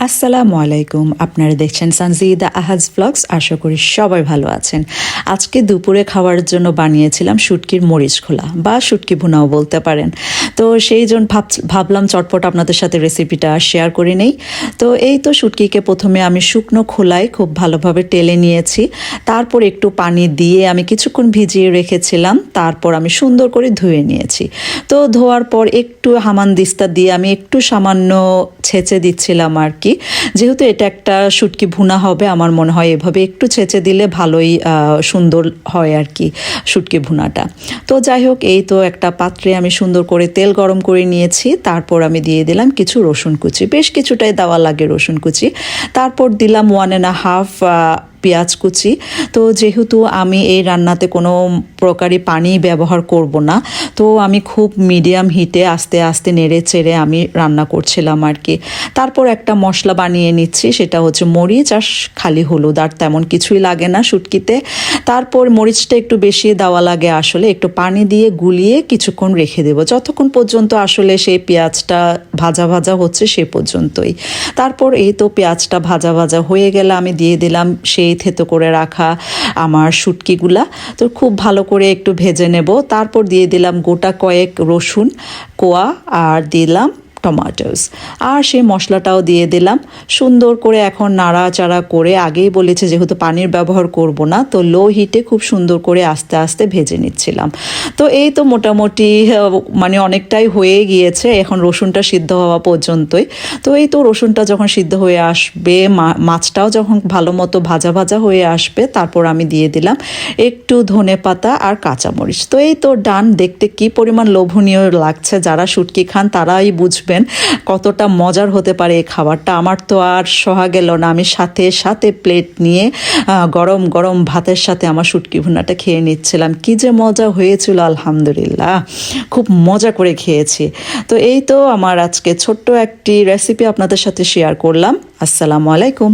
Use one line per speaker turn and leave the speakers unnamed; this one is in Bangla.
আসসালামু আলাইকুম। আপনারা দেখছেন সানজিদা আহাজ ব্লগস। আশা করি সবাই ভালো আছেন। আজকে দুপুরে খাওয়ার জন্য বানিয়েছিলাম শুটকির মরিচ খোলা বা শুটকি ভুনাও বলতে পারেন। তো সেই জন্য ভাবলাম চটপট আপনাদের সাথে রেসিপিটা শেয়ার করে নেই। তো এই তো শুটকিকে প্রথমে আমি শুকনো খোলায় খুব ভালোভাবে টেলে নিয়েছি। তারপর একটু পানি দিয়ে আমি কিছুক্ষণ ভিজিয়ে রেখেছিলাম। তারপর আমি সুন্দর করে ধুয়ে নিয়েছি। তো ধোয়ার পর একটু হামানদিস্তা দিয়ে আমি একটু সামান্য ছেঁচে দিচ্ছিলাম আর কি। যেহেতু এটা একটা শুটকি ভুনা হবে, আমার মনে হয় এভাবে একটু ছেঁচে দিলে ভালোই সুন্দর হয় আর কি শুটকি ভুনাটা। তো যাই হোক, এই তো একটা পাত্রে আমি সুন্দর করে তেল গরম করে নিয়েছি। তারপর আমি দিয়ে দিলাম কিছু রসুন কুচি, বেশ কিছুটাই দেওয়া লাগে রসুন কুচি। তারপর দিলাম 1.5 পেঁয়াজ কুচি। তো যেহেতু আমি এই রান্নাতে কোনো প্রকারই পানি ব্যবহার করব না, তো আমি খুব মিডিয়াম হিটে আস্তে আস্তে নেড়ে চেড়ে আমি রান্না করছিলাম আর কি। তারপর একটা মশলা বানিয়ে নিচ্ছি, সেটা হচ্ছে মরিচ আর খালি হলুদ, আর তেমন কিছুই লাগে না শুটকিতে। তারপর মরিচটা একটু বেশি দেওয়া লাগে, আসলে একটু পানি দিয়ে গুলিয়ে কিছুক্ষণ রেখে দেবো, যতক্ষণ পর্যন্ত আসলে সেই পেঁয়াজটা ভাজা ভাজা হচ্ছে সে পর্যন্তই। তারপর এই তো পেঁয়াজটা ভাজা ভাজা হয়ে গেলে আমি দিয়ে দিলাম সেই থেতো করে রাখা আমার শুটকিগুলা। তো খুব ভালো করে একটু ভেজে নেব। তারপর দিয়ে দিলাম গোটা কয়েক রসুন কোয়া আর দিলাম টমেটোস, আর সেই মশলাটাও দিয়ে দিলাম। সুন্দর করে এখন নাড়াচাড়া করে, আগেই বলেছে যেহেতু পানির ব্যবহার করব না, তো লো হিটে খুব সুন্দর করে আস্তে আস্তে ভেজে নিচ্ছিলাম। তো এই তো মোটামুটি মানে অনেকটাই হয়ে গিয়েছে এখন রসুনটা সিদ্ধ হওয়া পর্যন্তই। তো এই তো রসুনটা যখন সিদ্ধ হয়ে আসবে, মাছটাও যখন ভালো মতো ভাজা ভাজা হয়ে আসবে, তারপর আমি দিয়ে দিলাম একটু ধনেপাতা আর কাঁচামরিচ। তো এই তো ডান। দেখতে কি পরিমাণ লোভনীয় লাগছে, যারা শুটকি খান তারাই বুঝবে কতটা মজার হতে পারে এই খাবারটা। আমার তো আর সহা গেল না, আমি সাথে সাথে প্লেট নিয়ে গরম গরম ভাতের সাথে আমার শুটকি ভুনাটা খেয়ে নিচ্ছিলাম। কি যে মজা হয়েছিল, আলহামদুলিল্লাহ, খুব মজা করে খেয়েছি। তো এই তো আমার আজকে ছোট্ট একটি রেসিপি আপনাদের সাথে শেয়ার করলাম। আসসালামু আলাইকুম।